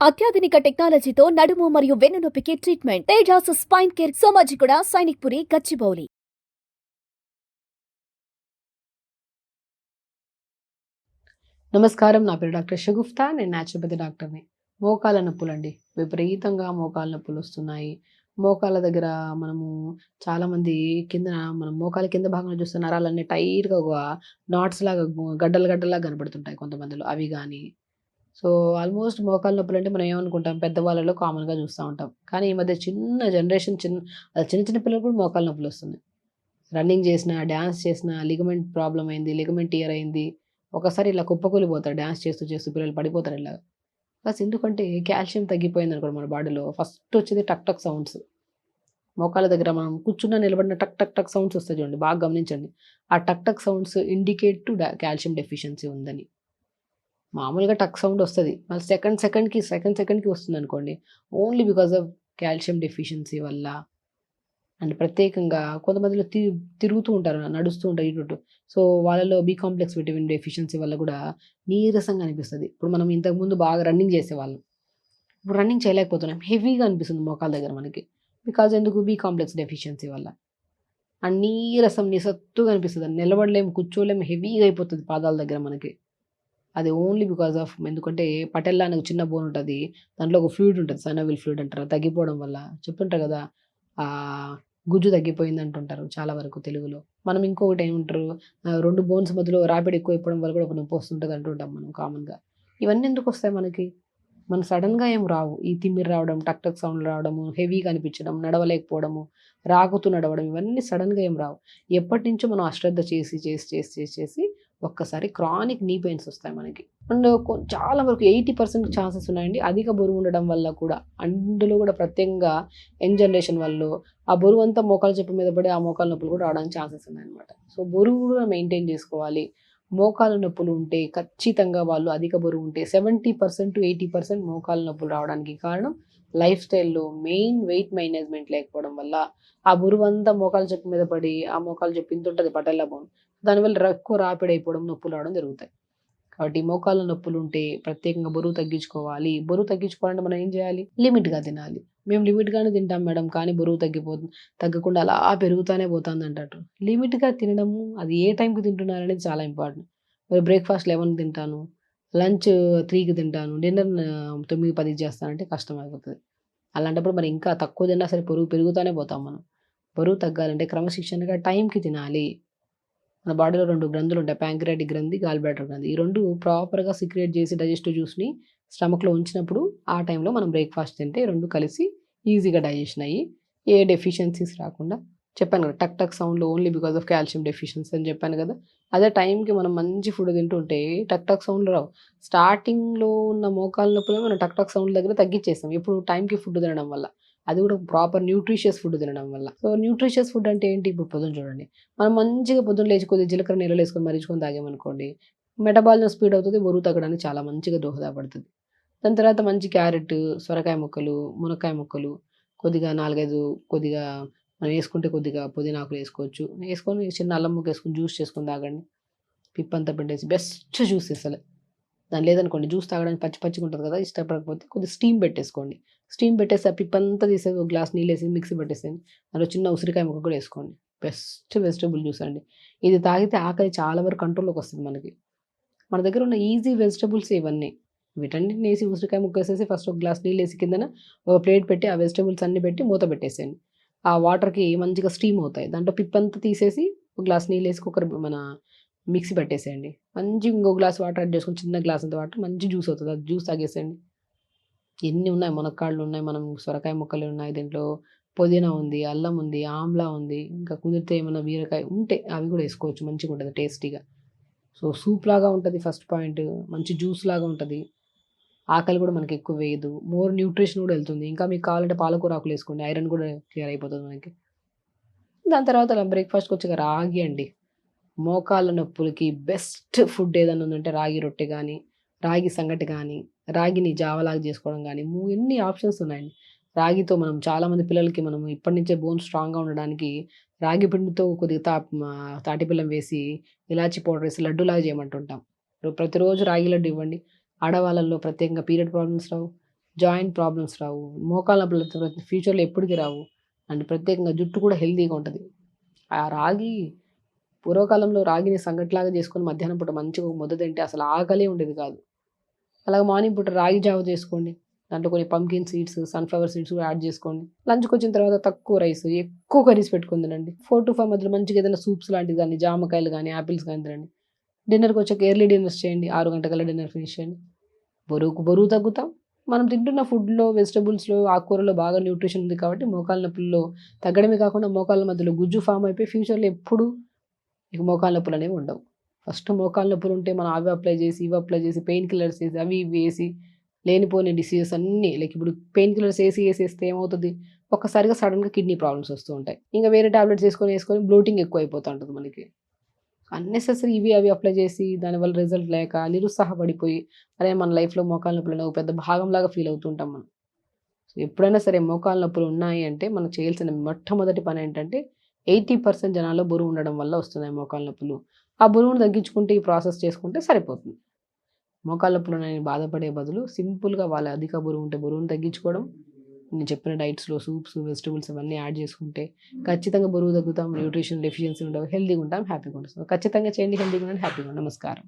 అత్యాధునిక టెక్నాలజీతో నడుము మరియు వెన్నునొప్పికి treatment Tejas spine care Somajiguda Sainikpuri Gachibowli. నమస్కారం. నా పేరు డాక్టర్ షగుఫ్తా. నేను న్యాచురోపతి డాక్టర్ని. మోకాళ్ళ నొప్పులండి. విపరీతంగా మోకాళ్ళ నొప్పులొస్తున్నాయి. మోకాళ్ళ దగ్గర మనము చాలామంది కింద మనం మోకాళ్ళ కింద భాగంలో చూస్తే నరాలన్నీ టైట్‌గా ఒక నాట్స్ లాగా గడ్డలు గడ్డల్లాగా కనపడుతుంటాయి కొంతమందిలో. అవి గానీ, సో, ఆల్మోస్ట్ మోకాళ్ళ నొప్పులంటే మనం ఏమనుకుంటాం, పెద్దవాళ్ళలో కామన్‌గా చూస్తా ఉంటాం. కానీ ఈ మధ్య చిన్న జనరేషన్ చిన్న చిన్న పిల్లలకు కూడా మోకాళ్ళ నొప్పులొస్తున్నాయి. రన్నింగ్ చేసినా, డాన్స్ చేసినా లిగమెంట్ ప్రాబ్లమ్ అయింది. లిగమెంట్ టియర్ అయింది. ఒకసారి ఇలా కుప్పకూలిపోతారు. డాన్స్ చేస్తూ చేస్తూ పిల్లలు పడిపోతారు ఇలాగ. ప్లస్ ఎందుకంటే కాల్షియం తగ్గిపోయిందనుకోండి మన బాడీలో ఫస్ట్ వచ్చేది టక్ టక్ సౌండ్స్. మోకాళ్ళ దగ్గర మనం కూర్చున్నా, నిలబడిన టక్ టక్ టక్ సౌండ్స్ వస్తాయి చూడండి. బాగా గమనించండి. ఆ tuck tuck sounds indicate to calcium deficiency ఉందని. మామూలుగా టక్ సౌండ్ వస్తది. మళ్ళీ సెకండ్ సెకండ్‌కి వస్తుందనుకోండి. Only because of calcium deficiency వల్ల. అండ్ ప్రత్యేకంగా కొంతమందిలో తిరుగుతూ ఉంటారు. నడుస్తూ ఉంటారు ఇటు అటు. సో, వాళ్ళలో బి కాంప్లెక్స్ విటమిన్ డెఫిషియన్సీ వల్ల కూడా నీరసంగా అనిపిస్తది. ఇప్పుడు మనం ఇంతకుముందు బాగా రన్నింగ్ చేసేవాళ్ళం. ఇప్పుడు రన్నింగ్ చేయలేకపోతున్నాం. హెవీగా అనిపిస్తుంది మోకాళ్ళ దగ్గర మనకి. బికాజ్ ఎందుకు? బి కాంప్లెక్స్ డెఫిషియన్సీ వల్ల. అండ్ నీరసం నిస్సత్తుగా అనిపిస్తది. నిలబడలేము, కూర్చోలేము, హెవీగా అయిపోతది పాదాల దగ్గర మనకి. అది ఓన్లీ బికాజ్ ఆఫ్ ఎందుకంటే పటెల్లా అనే ఒక చిన్న బోన్ ఉంటది. దాంట్లో ఒక ఫ్లూయిడ్ ఉంటది. సైనోవియల్ ఫ్లూయిడ్ అంటారు. అది తగ్గిపోవడం వల్ల చెప్తుంటారు కదా! గుజ్జు తగ్గిపోయింది అంటుంటారు చాలా వరకు తెలుగులో. మనం ఇంకొకటి ఏమంటారు, 2 బోన్స్ మధ్యలో రాపిడి ఎక్కువైపోవడం వల్ల కూడా ఒక నొప్పి వస్తుంటది అంటుంటాం మనం కామన్‌గా. ఇవన్నీ ఎందుకొస్తాయి మనకి? మనకు సడెన్‌గా ఏం రావు. ఈ తిమ్మిరి రావడం, టక్ టక్ సౌండ్ రావడము, హెవీగా అనిపించడం, నడవలేకపోవడము, రాకుతూ నడవడం ఇవన్నీ సడెన్‌గా ఏం రావు. ఎప్పటినుంచో మనం అశ్రద్ధ చేసి ఒక్కసారి క్రానిక్ నీ పెయిన్స్ వస్తాయి మనకి. అండ్ చాలా వరకు 80% ఛాన్సెస్ ఉన్నాయండి. అధిక బరువు ఉండడం వల్ల కూడా. అందులో కూడా ప్రత్యేకంగా యంగ్ జనరేషన్ వాళ్ళు ఆ బరువంతా మోకాళ్ళ చెప్పు మీద పడి ఆ మోకాళ్ళ నొప్పులు కూడా రావడానికి ఛాన్సెస్ ఉన్నాయన్నమాట. సో, బరువు కూడా మెయింటైన్ చేసుకోవాలి. మోకాళ్ళ నొప్పులు ఉంటే ఖచ్చితంగా వాళ్ళు అధిక బరువు ఉంటే 70% to 80% మోకాళ్ళ నొప్పులు రావడానికి కారణం లైఫ్ స్టైల్‌లో మెయిన్ వెయిట్ మేనేజ్‌మెంట్ లేకపోవడం వల్ల ఆ బరువంతా మోకాళ్ళ చెప్పు మీద పడి ఆ మోకాళ్ళ చెప్పు ఇంతుంటది పటెల్లా బోన్. దానివల్ల ఎక్కువ రాపిడైపోవడం, నొప్పులు రావడం జరుగుతాయి. కాబట్టి మోకాళ్ళ నొప్పులుంటే ప్రత్యేకంగా బరువు తగ్గించుకోవాలి. బరువు తగ్గించుకోవాలంటే మనం ఏం చేయాలి? లిమిట్‌గా తినాలి. మేము లిమిట్‌గానే తింటాం మేడం. కానీ బరువు తగ్గకుండా అలా పెరుగుతానే పోతాందంటారు. లిమిట్‌గా తినడము, అది ఏ టైంకి తింటున్నారనేది చాలా ఇంపార్టెంట్. మరి బ్రేక్‌ఫాస్ట్ 11కి తింటాను. లంచ్ 3కి తింటాను. డిన్నర్ 9, 10కి చేస్తానంటే కష్టమైపోతది. అలాంటప్పుడు మరి ఇంకా తక్కువ తిన్నా సరే బరువు పెరుగుతానే పోతాం మనం. బరువు తగ్గాలంటే క్రమశిక్షణగా టైంకి తినాలి. మన బాడీలో 2 గ్రంథులుంటాయి. ప్యాంక్రియాటిక్ గ్రంథి, గాల్ బ్లాడర్ గ్రంథి. ఈ 2 ప్రాపర్‌గా సీక్రెట్ చేసి డైజెస్టివ్ జ్యూస్‌ని స్టమక్‌లో ఉంచినప్పుడు ఆ టైంలో మనం బ్రేక్‌ఫాస్ట్ తింటే 2 కలిసి ఈజీగా డైజెషన్ అయ్యి ఏ డెఫిషియన్సీస్ రాకుండా చెప్పాను కదా! టక్ టక్ సౌండ్‌లు only because of calcium deficiency అని చెప్పాను కదా! అదే టైంకి మనం మంచి ఫుడ్ తింటుంటే టక్ టక్ సౌండ్‌లు రావు. స్టార్టింగ్‌లో ఉన్న మోకాళ్ళ నొప్పులు మనం టక్ టక్ సౌండ్‌ల దగ్గర తగ్గిచ్చేసాం. ఎప్పుడు? టైంకి ఫుడ్ తినడం వల్ల. అది కూడా ప్రాపర్ న్యూట్రిషియస్ ఫుడ్ తినడం వల్ల. సో, న్యూట్రిషియస్ ఫుడ్ అంటే ఏంటి? ఇప్పుడు పొద్దున చూడండి. మనం మంచిగా పొద్దున్న లేచి కొద్దిగా జీలకర్ర నీళ్ళలో ఏసుకొని మరిగించుకొని తాగామనుకోండి, మెటబాలిజం స్పీడ్ అవుతది. బరువు తగ్గడానికి చాలా మంచిగా దోహదపడుతది. దాని తర్వాత మంచి క్యారెట్, సొరకాయ ముక్కలు, మునక్కాయ ముక్కలు, కొద్దిగా 4, 5 కొద్దిగా మనం ఏసుకుంటే కొద్దిగా పుదీనాకులు ఏసుకోవచ్చు. ఏసుకొని చిన్న అల్లం ముక్క ఏసుకొని జ్యూస్ చేసుకొని తాగండి. పిప్పంతా పిండేసి బెస్ట్ జ్యూస్ అసలు. దాని లేదనుకోండి జ్యూస్ తాగడానికి పచ్చి పచ్చిగుంటది కదా! ఇష్టపడకపోతే కొద్దిగా స్టీమ్ పెట్టేసుకోండి. స్టీమ్ పెట్టేసి ఆ పిప్పంతా తీసేసి ఒక గ్లాస్ నీళ్ళేసి మిక్సీ పట్టేసేయండి. అందులో చిన్న ఉసిరికాయ ముక్క కూడా ఏసుకోండి. బెస్ట్ వెజిటబుల్ జ్యూస్ అండి. ఇది తాగితే ఆకలి చాలా వరకు కంట్రోల్‌లోకొస్తది మనకి. మన దగ్గర ఉన్న ఈజీ వెజిటబుల్స్ ఇవన్నీ. వీటన్నిటినేసి ఉసిరికాయ ముక్కేసేసి ఫస్ట్ ఒక గ్లాస్ నీళ్ళేసి కిందన ఒక ప్లేట్ పెట్టి ఆ వెజిటబుల్స్ అన్నీ పెట్టి మూత పెట్టేసేయండి. ఆ వాటర్‌కి మంచిగా స్టీమ్ అవుతాయి. దాంట్లో పిప్పంతా తీసేసి ఒక గ్లాస్ నీళ్ళేసి మన మిక్సీ పట్టేసేయండి. మంచిగా ఇంకో గ్లాస్ వాటర్ యాడ్ చేసుకొని చిన్న గ్లాస్ అంత వాటర్ మంచి జ్యూస్ అవుతది. అది జ్యూస్ తాగేసేయండి. ఎన్ని ఉన్నాయి మునక్కాడలున్నాయి, మనం సొరకాయ ముక్కలున్నాయి, దీంట్లో పుదీనా ఉంది, అల్లం ఉంది, ఆమ్లా ఉంది. ఇంకా కుదిరితే ఏమన్నా బీరకాయ ఉంటే అవి కూడా ఏసుకోవచ్చు. మంచిగుంటది టేస్టీగా. సో, సూప్‌లాగా ఉంటది ఫస్ట్ పాయింట్. మంచి జ్యూస్‌లాగా ఉంటది. ఆకలి కూడా మనకి ఎక్కువ వేయదు. మోర్ న్యూట్రిషన్ కూడా ఎళ్తుంది. ఇంకా మీకు కావాలంటే పాలకూర ఆకులేసుకోండి. ఐరన్ కూడా క్లియర్ అయిపోతది మనకి. దాని తర్వాత బ్రేక్‌ఫాస్ట్‌కొచ్చాక రాగి అండి. మోకాళ్ళ నొప్పులకి బెస్ట్ ఫుడ్ ఏదైనా ఉందంటే రాగి రొట్టె గానీ, రాగి సంగటి గానీ, రాగిని జావలాగా చేసుకోవడం గానీ, ఎన్ని ఆప్షన్స్ ఉన్నాయండి. రాగితో మనం చాలామంది పిల్లలకి మనం ఇప్పటి నుంచే బోన్ స్ట్రాంగ్‌గా ఉండడానికి రాగి పిండితో కొద్దిగా తాటి బెల్లం వేసి, ఇలాచి పౌడర్ వేసి లడ్డూలాగా చేయమంటుంటాం. ప్రతిరోజు రాగి లడ్డు ఇవ్వండి. ఆడవాళ్ళలో ప్రత్యేకంగా పీరియడ్ ప్రాబ్లమ్స్ రావు. జాయింట్ ప్రాబ్లమ్స్ రావు, మోకాళ్ళ నొప్పులు ఫ్యూచర్‌లో ఎప్పటికి రావు. అండ్ ప్రత్యేకంగా జుట్టు కూడా హెల్తీగా ఉంటది. ఆ రాగి పూర్వకాలంలో రాగిని సంగటిలాగా చేసుకొని మధ్యాహ్నం పూట మంచిగా ఒక ముద్ద తింటే అసలు ఆకలే ఉండేది కాదు. అలాగే మార్నింగ్ పూట రాగి జావ చేసుకోండి. దాంట్లో కొన్ని పంకిన్ సీడ్స్, సన్‌ఫ్లవర్ సీడ్స్ కూడా యాడ్ చేసుకోండి. లంచ్‌కొచ్చిన తర్వాత తక్కువ రైస్, ఎక్కువ కర్రీస్ పెట్టుకొని తినండి. 4-5 మధ్యలో మంచిగా ఏదైనా సూప్స్ లాంటివి గానీ, జామకాయలు గానీ, యాపిల్స్ గానీ తినండి. డిన్నర్‌కొచ్చాక ఎర్లీ డిన్నర్స్ చేయండి. 6 గంటకల్లా డిన్నర్ ఫినిష్ చేయండి. బరువు తగ్గుతాం. మనం తింటున్న ఫుడ్‌లో, వెజిటబుల్స్‌లో, ఆకుకూరల్లో బాగా న్యూట్రిషన్ ఉంది కాబట్టి మోకాళ్ళ నొప్పుల్లో తగ్గడమే కాకుండా మోకాళ్ళ మధ్యలో గుజ్జు ఫార్మ్ అయిపోయి ఫ్యూచర్‌లో ఎప్పుడూ మీకు మోకాళ్ళ నొప్పులనేవి ఉండవు. ఫస్ట్ మోకాళ్ళ నొప్పులుంటే మనం అవి అప్లై చేసి, ఇవి అప్లై చేసి, పెయిన్ కిల్లర్స్ ఏసి, అవి ఇవి ఏసి, లేనిపోని డిసీజెస్ అన్నీ లైక్ ఇప్పుడు పెయిన్ కిల్లర్స్ ఏసేస్తే ఏమవుతది? ఒక్కసారిగా సడెన్‌గా కిడ్నీ ప్రాబ్లమ్స్ వస్తూ ఉంటాయి. ఇంక వేరే టాబ్లెట్స్ ఏసుకొని బ్లోటింగ్ ఎక్కువైపోతా ఉంటది మనకి. అన్నెసెసరీ ఇవి అవి అప్లై చేసి దానివల్ల రిజల్ట్ లేక నిరుత్సాహపడిపోయి, అరే! మన లైఫ్‌లో మోకాళ్ళ నొప్పులని ఒక పెద్ద భాగంలాగా ఫీల్ అవుతూ ఉంటాం మనం. సో, ఎప్పుడైనా సరే మోకాళ్ళ నొప్పులు ఉన్నాయి అంటే మనం చేయాల్సిన మొట్టమొదటి పనేంటంటే 80% జనాల్లో బరువు ఉండడం వల్ల వస్తున్నాయి మోకాళ్ళ నొప్పులు. ఆ బరువును తగ్గించుకుంటే ఈ ప్రాసెస్ చేసుకుంటే సరిపోతుంది. మోకాళ్ళ నొప్పులున్నాయని బాధపడే బదులు సింపుల్‌గా వాళ్ళ అధిక బరువు ఉంటే బరువును తగ్గించుకోవడం, నేను చెప్పిన డైట్స్‌లో సూప్స్, వెజిటబుల్స్ అవన్నీ యాడ్ చేసుకుంటే ఖచ్చితంగా బరువు తగ్గుతాం. న్యూట్రిషన్ డెఫిషియన్సీ ఉండవు. హెల్తీగా ఉంటాం. హ్యాపీగా ఉంటాం. సో, ఖచ్చితంగా చేయండి. హెల్తీగా ఉండండి. హ్యాపీగా ఉండండి. నమస్కారం.